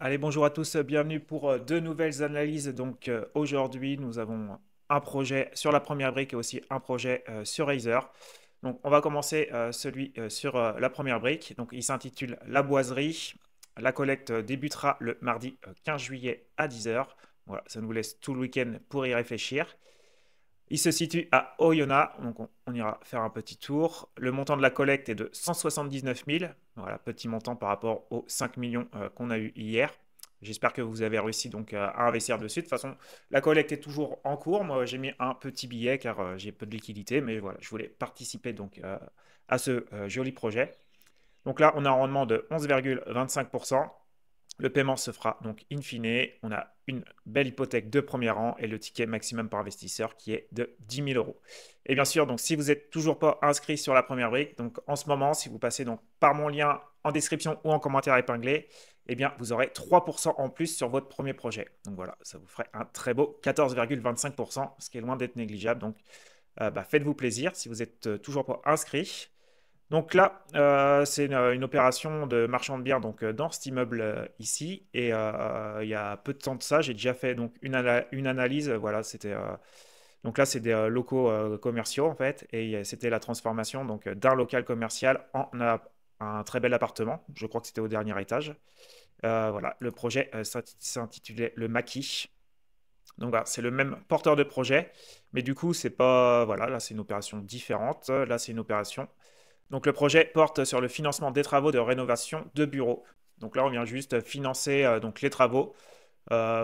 Allez, bonjour à tous, bienvenue pour deux nouvelles analyses. Aujourd'hui, nous avons un projet sur la première brique et aussi un projet sur Razer. Donc on va commencer celui sur la première brique. Donc il s'intitule La Boiserie. La collecte débutera le mardi 15 juillet à 10 h. Voilà, ça nous laisse tout le week-end pour y réfléchir. Il se situe à Oyonnax, donc on ira faire un petit tour. Le montant de la collecte est de 179 000. Voilà, petit montant par rapport aux 5 millions qu'on a eu hier. J'espère que vous avez réussi donc à investir dessus. De toute façon, la collecte est toujours en cours. Moi, j'ai mis un petit billet car j'ai peu de liquidité, mais voilà, je voulais participer donc à ce joli projet. Donc là, on a un rendement de 11,25%. Le paiement se fera donc in fine. On a une belle hypothèque de premier rang et le ticket maximum par investisseur qui est de 10 000 euros. Et bien sûr, donc si vous n'êtes toujours pas inscrit sur la première brique, donc en ce moment, si vous passez donc par mon lien en description ou en commentaire épinglé, eh bien vous aurez 3% en plus sur votre premier projet. Donc voilà, ça vous ferait un très beau 14,25%, ce qui est loin d'être négligeable. Donc faites-vous plaisir si vous n'êtes toujours pas inscrit. Donc là, c'est une opération de marchand de biens donc, dans cet immeuble ici. Et il y a peu de temps de ça, j'ai déjà fait donc, une analyse. Voilà, c'était, donc là, c'est des locaux commerciaux en fait. Et c'était la transformation donc, d'un local commercial en un très bel appartement. Je crois que c'était au dernier étage. Voilà, le projet s'intitulait Le Maquis. Donc voilà, c'est le même porteur de projet. Mais du coup, c'est pas. Voilà, là, c'est une opération différente. Là, c'est une opération donc le projet porte sur le financement des travaux de rénovation de bureaux. Donc là, on vient juste financer donc les travaux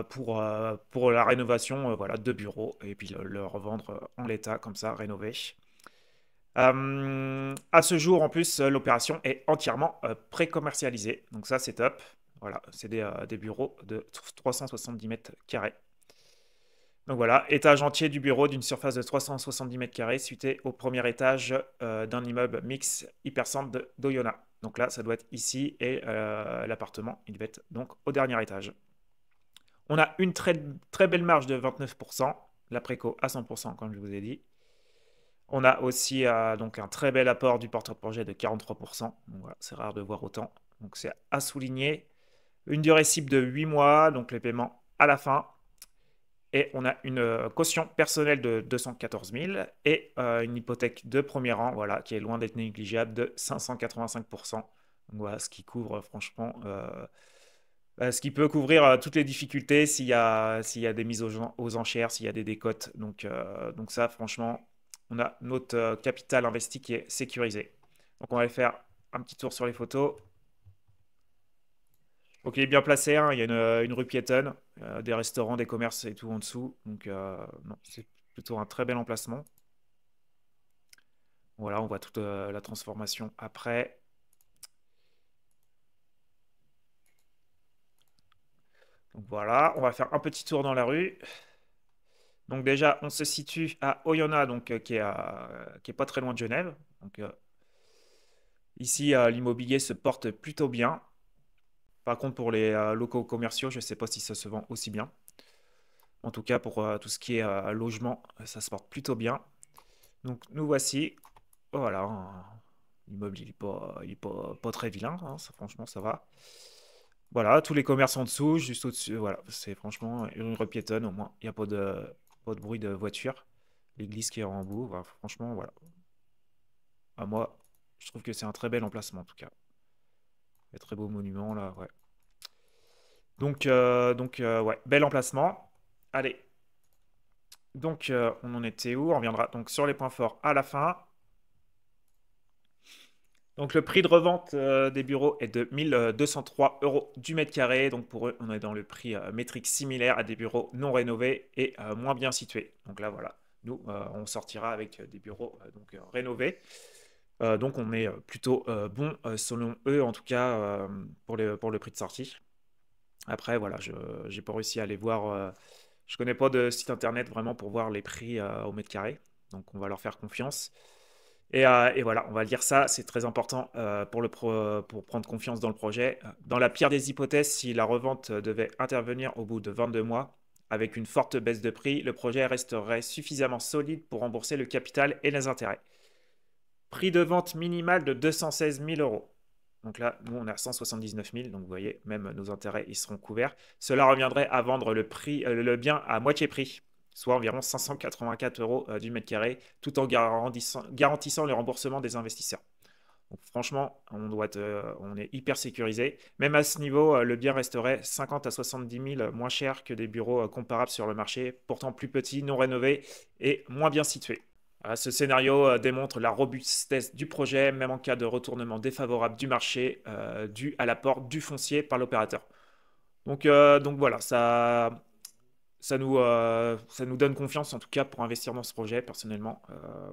pour la rénovation voilà, de bureaux et puis le revendre en l'état comme ça, rénové. À ce jour, en plus, l'opération est entièrement pré-commercialisée. Donc ça, c'est top. Voilà, c'est des bureaux de 370 mètres carrés. Donc voilà, étage entier du bureau d'une surface de 370 mètres carrés, suité au premier étage d'un immeuble mix hypercentre d'Oyonnax. Donc là, ça doit être ici et l'appartement, il va être donc au dernier étage. On a une très, très belle marge de 29%, la préco à 100%, comme je vous ai dit. On a aussi donc un très bel apport du porteur-projet de 43%. Donc voilà, c'est rare de voir autant. Donc c'est à souligner. Une durée cible de 8 mois, donc les paiements à la fin. Et on a une caution personnelle de 214 000 et une hypothèque de premier rang, voilà, qui est loin d'être négligeable, de 585%. Donc voilà, ce qui couvre franchement, ce qui peut couvrir toutes les difficultés s'il y a des mises aux enchères, s'il y a des décotes. Donc ça, franchement, on a notre capital investi qui est sécurisé. Donc on va faire un petit tour sur les photos. Donc il est bien placé, hein, il y a une rue piétonne, des restaurants, des commerces et tout en dessous. Donc non, c'est plutôt un très bel emplacement. Voilà, on voit toute la transformation après. Donc voilà, on va faire un petit tour dans la rue. Donc déjà, on se situe à Oyonnax, donc, qui est pas très loin de Genève. Donc ici, l'immobilier se porte plutôt bien. Par contre, pour les locaux commerciaux, je ne sais pas si ça se vend aussi bien. En tout cas, pour tout ce qui est logement, ça se porte plutôt bien. Donc nous voici. Voilà, hein. L'immeuble, il est pas très vilain, hein, franchement, ça va. Voilà, tous les commerces en dessous, juste au-dessus, voilà, c'est franchement une rue piétonne, au moins, il n'y a pas de bruit de voiture. L'église qui est en bout, voilà, franchement, voilà. À moi, je trouve que c'est un très bel emplacement, en tout cas. Un très beau monument, là, ouais. Ouais, bel emplacement. Allez, donc, on en était où? On reviendra donc sur les points forts à la fin. Donc le prix de revente des bureaux est de 1203 euros du mètre carré. Donc pour eux, on est dans le prix métrique similaire à des bureaux non rénovés et moins bien situés. Donc là, voilà, nous, on sortira avec des bureaux rénovés. Donc on est plutôt bon selon eux, en tout cas, pour le prix de sortie. Après, voilà, je n'ai pas réussi à aller voir. Je connais pas de site internet vraiment pour voir les prix au mètre carré. Donc on va leur faire confiance. Et voilà, on va dire ça, c'est très important pour prendre confiance dans le projet. Dans la pire des hypothèses, si la revente devait intervenir au bout de 22 mois, avec une forte baisse de prix, le projet resterait suffisamment solide pour rembourser le capital et les intérêts. Prix de vente minimal de 216 000 euros. Donc là, nous, on est à 179 000. Donc vous voyez, même nos intérêts, ils seront couverts. Cela reviendrait à vendre le bien à moitié prix, soit environ 584 euros du mètre carré, tout en garantissant le remboursement des investisseurs. Donc franchement, on est hyper sécurisé. Même à ce niveau, le bien resterait 50 à 70 000 moins cher que des bureaux comparables sur le marché, pourtant plus petits, non rénovés et moins bien situés. Ce scénario démontre la robustesse du projet, même en cas de retournement défavorable du marché dû à l'apport du foncier par l'opérateur. Donc voilà, ça nous donne confiance en tout cas pour investir dans ce projet personnellement.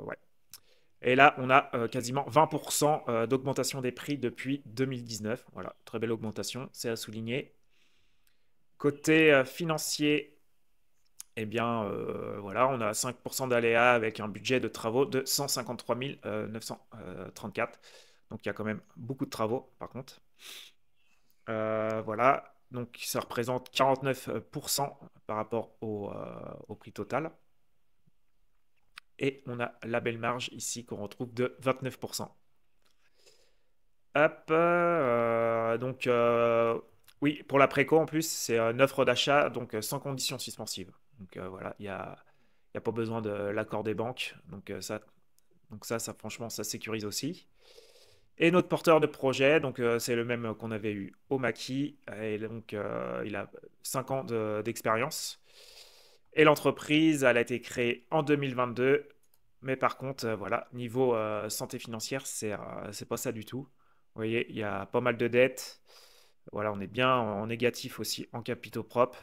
Ouais. Et là, on a quasiment 20% d'augmentation des prix depuis 2019. Voilà, très belle augmentation, c'est à souligner. Côté financier, eh bien, voilà, on a 5% d'aléa avec un budget de travaux de 153 934. Donc, il y a quand même beaucoup de travaux, par contre. Voilà, donc ça représente 49% par rapport au prix total. Et on a la belle marge ici qu'on retrouve de 29%. Hop, donc oui, pour la préco en plus, c'est une offre d'achat, donc sans condition suspensive. Donc voilà, il y a pas besoin de l'accord des banques. Donc ça, franchement, ça sécurise aussi. Et notre porteur de projet, donc c'est le même qu'on avait eu au Maquis, et donc il a 5 ans d'expérience. Et l'entreprise, elle a été créée en 2022, mais par contre, voilà, niveau santé financière, c'est pas ça du tout. Vous voyez, il y a pas mal de dettes. Voilà, on est bien en négatif aussi en capitaux propres.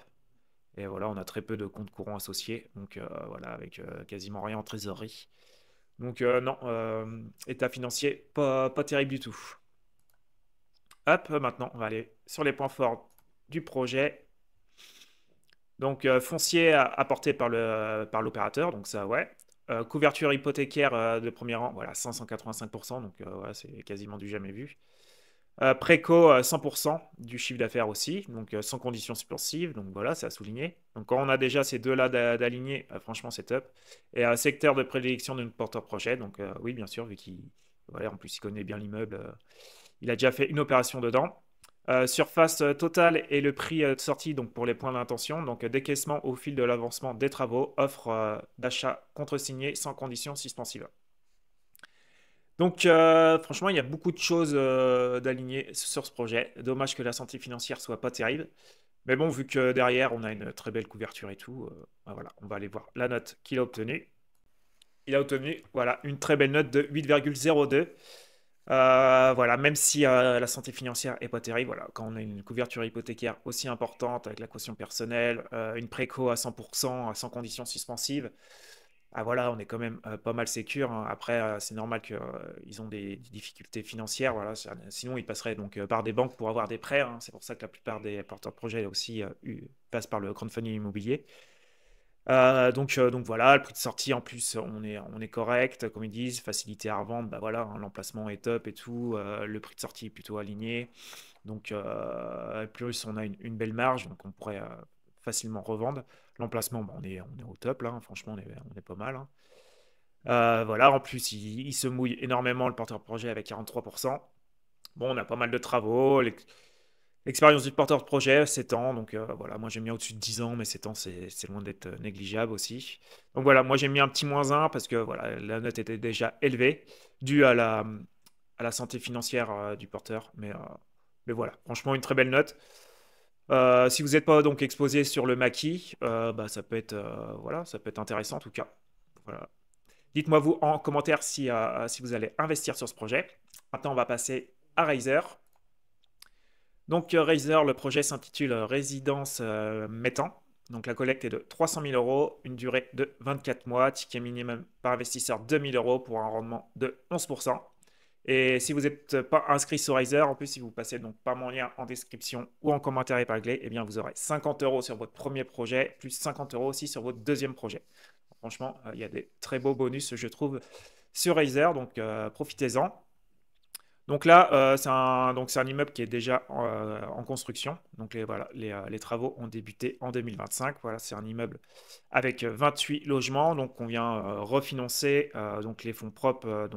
Et voilà, on a très peu de comptes courants associés. Donc voilà, avec quasiment rien en trésorerie. Donc non, état financier, pas terrible du tout. Hop, maintenant, on va aller sur les points forts du projet. Donc foncier apporté par l'opérateur, donc ça, ouais. Couverture hypothécaire de premier rang, voilà, 585%, donc voilà, c'est quasiment du jamais vu. Préco, 100% du chiffre d'affaires aussi, donc sans conditions suspensives, donc voilà, c'est à souligner. Donc quand on a déjà ces deux-là d'alignés, franchement, c'est top. Et secteur de prédilection de notre porteur projet, donc oui, bien sûr, vu qu'il voilà, en plus, il connaît bien l'immeuble, il a déjà fait une opération dedans. Surface totale et le prix de sortie donc pour les points d'intention. Donc décaissement au fil de l'avancement des travaux, offre d'achat contresigné sans conditions suspensives. Donc franchement, il y a beaucoup de choses d'aligner sur ce projet. Dommage que la santé financière soit pas terrible. Mais bon, vu que derrière, on a une très belle couverture et tout, ben voilà, on va aller voir la note qu'il a obtenue. Il a obtenu voilà, une très belle note de 8,02. Voilà, même si la santé financière est pas terrible, voilà, quand on a une couverture hypothécaire aussi importante avec la caution personnelle, une préco à 100%, sans conditions suspensives, ah voilà, on est quand même pas mal sécure, hein. Après, c'est normal qu'ils ont des difficultés financières, voilà, sinon ils passeraient donc par des banques pour avoir des prêts, hein. C'est pour ça que la plupart des porteurs de projets aussi passent par le crowdfunding immobilier. Donc voilà, le prix de sortie en plus, on est correct, comme ils disent, facilité à revendre, bah voilà, hein, l'emplacement est top et tout, le prix de sortie est plutôt aligné, donc plus on a une belle marge, donc on pourrait facilement revendre. L'emplacement, bah, on est au top là, hein, franchement, on est pas mal, hein. Voilà, en plus, il se mouille énormément le porteur de projet avec 43%. Bon, on a pas mal de travaux. L'expérience du porteur de projet, 7 ans. Donc voilà, moi j'ai mis au-dessus de 10 ans, mais 7 ans, c'est loin d'être négligeable aussi. Donc voilà, moi j'ai mis un petit -1 parce que voilà, la note était déjà élevée, due à la santé financière du porteur. Mais voilà, franchement, une très belle note. Si vous n'êtes pas donc exposé sur le maquis, bah, ça peut être, voilà, ça peut être intéressant en tout cas. Voilà. Dites-moi vous en commentaire si vous allez investir sur ce projet. Maintenant, on va passer à Razer. Donc Razer, le projet s'intitule Résidence Mettant. Donc la collecte est de 300 000 euros, une durée de 24 mois, ticket minimum par investisseur 2 000 euros pour un rendement de 11%. Et si vous n'êtes pas inscrit sur Razer, en plus si vous passez donc par mon lien en description ou en commentaire épinglé, eh bien vous aurez 50 euros sur votre premier projet, plus 50 euros aussi sur votre deuxième projet. Franchement, il y a des très beaux bonus, je trouve, sur Razer, donc profitez-en. Donc là, c'est un immeuble qui est déjà en construction. Donc voilà, les travaux ont débuté en 2025. Voilà, c'est un immeuble avec 28 logements. Donc on vient refinancer donc les fonds propres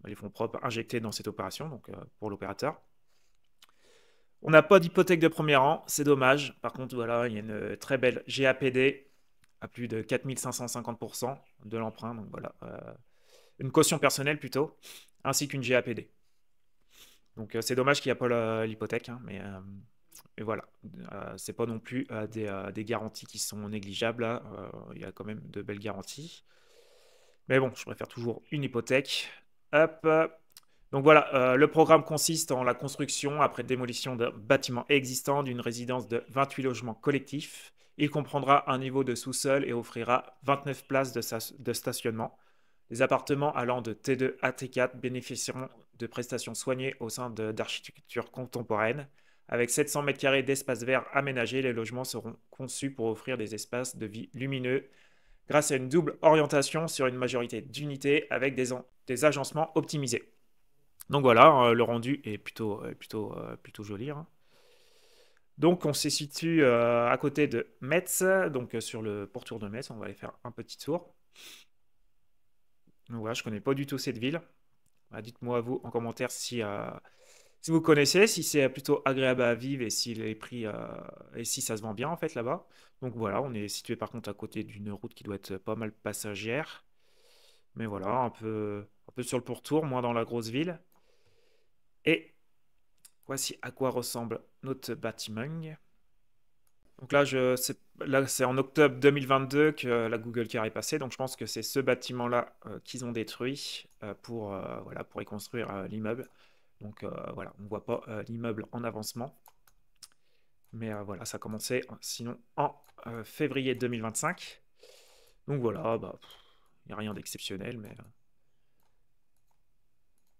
les fonds propres injectés dans cette opération, donc pour l'opérateur. On n'a pas d'hypothèque de premier rang, c'est dommage. Par contre, voilà, il y a une très belle GAPD à plus de 4550% de l'emprunt. Donc voilà, une caution personnelle plutôt, ainsi qu'une GAPD. Donc c'est dommage qu'il n'y a pas l'hypothèque, hein, mais voilà. C'est pas non plus des garanties qui sont négligeables. Là. Il y a quand même de belles garanties. Mais bon, je préfère toujours une hypothèque. Hop. Donc voilà, le programme consiste en la construction, après démolition d'un bâtiment existant, d'une résidence de 28 logements collectifs. Il comprendra un niveau de sous-sol et offrira 29 places de stationnement. Les appartements allant de T2 à T4 bénéficieront de prestations soignées au sein d'architecture contemporaine. Avec 700 m² d'espace vert aménagés, les logements seront conçus pour offrir des espaces de vie lumineux grâce à une double orientation sur une majorité d'unités avec des agencements optimisés. Donc voilà, le rendu est plutôt joli, hein. Donc on se situe à côté de Metz, donc sur le pourtour de Metz, on va aller faire un petit tour. Donc voilà, je connais pas du tout cette ville. Dites-moi vous en commentaire si vous connaissez, si c'est plutôt agréable à vivre et si les prix et si ça se vend bien en fait là-bas. Donc voilà, on est situé par contre à côté d'une route qui doit être pas mal passagère. Mais voilà, un peu sur le pourtour, moins dans la grosse ville. Et voici à quoi ressemble notre bâtiment. Donc là, c'est en octobre 2022 que la Google Car est passée. Donc je pense que c'est ce bâtiment-là qu'ils ont détruit voilà, pour y construire l'immeuble. Donc voilà, on ne voit pas l'immeuble en avancement. Mais voilà, ça a commencé sinon en février 2025. Donc voilà, il n'y a rien d'exceptionnel, mais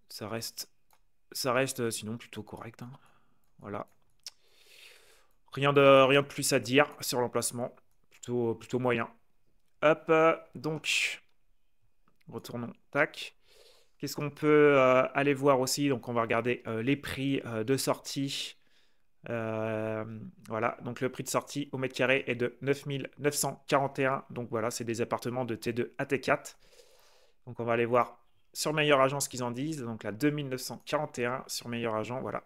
ça reste sinon plutôt correct, hein. Voilà. Rien de plus à dire sur l'emplacement. Plutôt moyen. Hop, donc, retournons. Tac. Qu'est-ce qu'on peut aller voir aussi? Donc, on va regarder les prix de sortie. Voilà, donc le prix de sortie au mètre carré est de 9 941. Donc voilà, c'est des appartements de T2 à T4. Donc on va aller voir sur Meilleur Agent ce qu'ils en disent. Donc là, 2941 sur Meilleur Agent, voilà.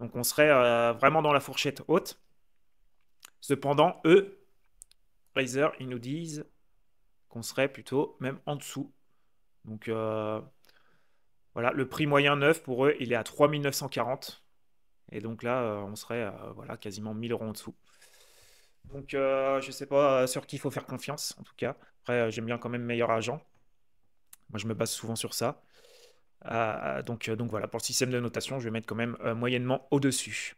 Donc on serait vraiment dans la fourchette haute. Cependant, eux, Razer, ils nous disent qu'on serait plutôt même en dessous. Donc voilà, le prix moyen neuf pour eux, il est à 3940. Et donc là, on serait voilà, quasiment 1000 euros en dessous. Donc je ne sais pas sur qui il faut faire confiance, en tout cas. Après, j'aime bien quand même Meilleur Agent. Moi, je me base souvent sur ça. Donc voilà, pour le système de notation, je vais mettre quand même moyennement au-dessus.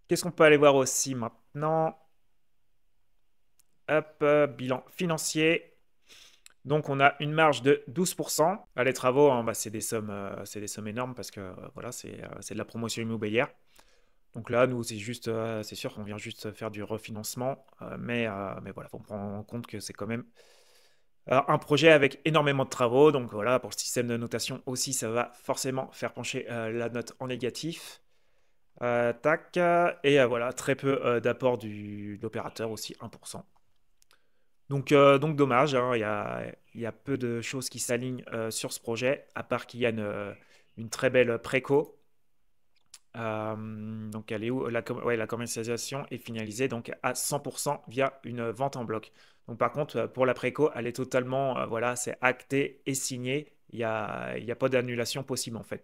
Qu'est-ce qu'on peut aller voir aussi maintenant? Hop, bilan financier. Donc on a une marge de 12%. Les travaux, hein, c'est des sommes énormes parce que voilà, c'est de la promotion immobilière. Donc là, nous, c'est sûr qu'on vient juste faire du refinancement, mais voilà, faut prendre en compte que c'est quand même un projet avec énormément de travaux. Donc voilà, pour le système de notation aussi, ça va forcément faire pencher la note en négatif. Tac, et voilà, très peu d'apport de l'opérateur aussi, 1%. Donc dommage, hein, il y a peu de choses qui s'alignent sur ce projet, à part qu'il y a une très belle préco. Donc elle est où? Ouais, la commercialisation est finalisée donc à 100% via une vente en bloc. Donc par contre, pour la préco, elle est totalement, voilà, c'est acté et signé. Il y a pas d'annulation possible en fait.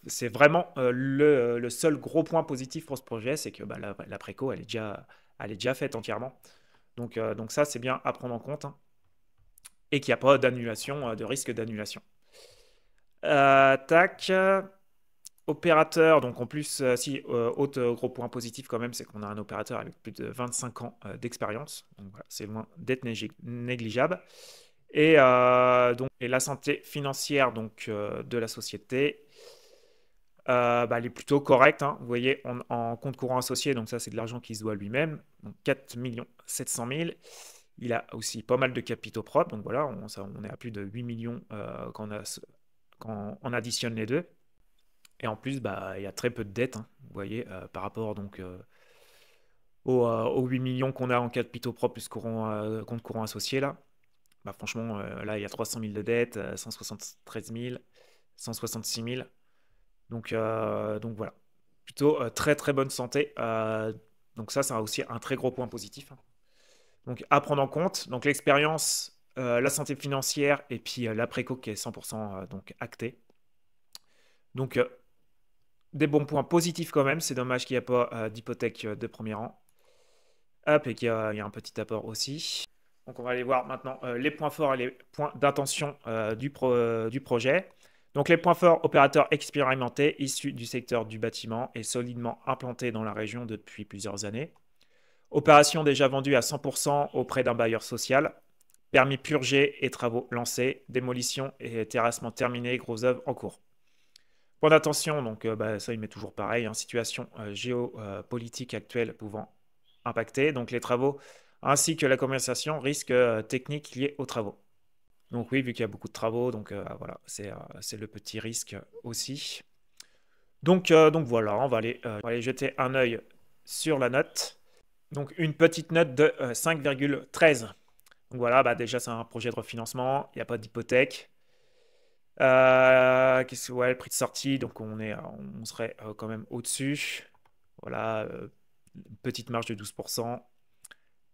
C'est vraiment le seul gros point positif pour ce projet, c'est que la préco, elle est déjà faite entièrement. Donc ça, c'est bien à prendre en compte, hein, et qu'il n'y a pas d'annulation, de risque d'annulation. Tac. Opérateur, donc en plus, autre gros point positif quand même, c'est qu'on a un opérateur avec plus de 25 ans d'expérience. Donc voilà, c'est loin d'être négligeable. Et la santé financière donc, de la société, elle est plutôt correcte, hein. Vous voyez, en compte courant associé, donc ça c'est de l'argent qui se doit lui-même, donc 4 700 000. Il a aussi pas mal de capitaux propres, donc voilà, on est à plus de 8 millions quand on additionne les deux. Et en plus, il y a très peu de dettes, hein, vous voyez, par rapport donc aux 8 millions qu'on a en capitaux propres plus compte courant associé là. Bah, franchement, là, il y a 300 000 de dettes, 173 000, 166 000. Donc voilà, plutôt très très bonne santé. Donc ça, c'est aussi un très gros point positif, hein. Donc à prendre en compte, donc l'expérience, la santé financière et puis l'après-co qui est 100% donc acté. Donc des bons points positifs quand même. C'est dommage qu'il n'y a pas d'hypothèque de premier rang. Hop, et il y a un petit apport aussi. Donc on va aller voir maintenant les points forts et les points d'intention du projet. Donc les points forts, opérateur expérimenté, issu du secteur du bâtiment et solidement implanté dans la région depuis plusieurs années. Opération déjà vendue à 100% auprès d'un bailleur social. Permis purgé et travaux lancés. Démolition et terrassement terminé, gros œuvres en cours. Point d'attention, donc bah, ça il met toujours pareil, hein, situation géopolitique actuelle pouvant impacter. Donc les travaux ainsi que la conversation risques techniques liés aux travaux. Donc oui, vu qu'il y a beaucoup de travaux, donc voilà, c'est le petit risque aussi. Donc voilà, on va aller jeter un œil sur la note. Donc une petite note de 5,13. Donc voilà, bah déjà c'est un projet de refinancement, il n'y a pas d'hypothèque. Ouais, le prix de sortie, donc on serait quand même au-dessus. Voilà, une petite marge de 12%,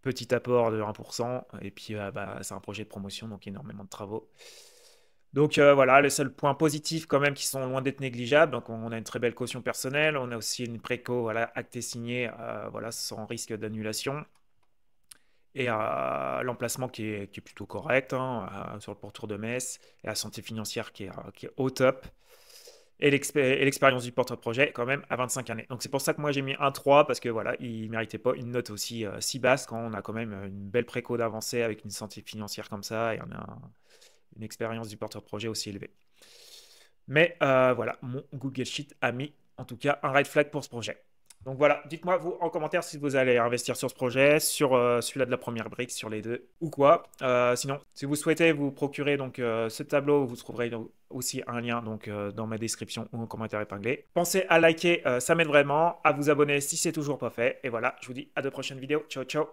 petit apport de 1%, et puis bah, c'est un projet de promotion, donc énormément de travaux. Donc voilà, les seuls points positifs quand même qui sont loin d'être négligeables. Donc on a une très belle caution personnelle, on a aussi une préco, voilà, acté signé, voilà, sans risque d'annulation. Et l'emplacement qui est plutôt correct, hein, sur le pourtour de Metz, et la santé financière qui est au top, et l'expérience du porte-projet quand même à 25 années. Donc c'est pour ça que moi j'ai mis un 3 parce que voilà, il ne méritait pas une note aussi si basse quand on a quand même une belle préco d'avancée avec une santé financière comme ça et on a une expérience du porte-projet aussi élevée. Mais voilà, mon Google Sheet a mis en tout cas un red flag pour ce projet. Donc voilà, dites-moi vous en commentaire si vous allez investir sur ce projet, sur celui-là de la première brique, sur les deux ou quoi. Sinon, si vous souhaitez vous procurer donc ce tableau, vous trouverez donc aussi un lien donc dans ma description ou en commentaire épinglé. Pensez à liker, ça m'aide vraiment, à vous abonner si c'est toujours pas fait. Et voilà, je vous dis à de prochaines vidéos. Ciao ciao.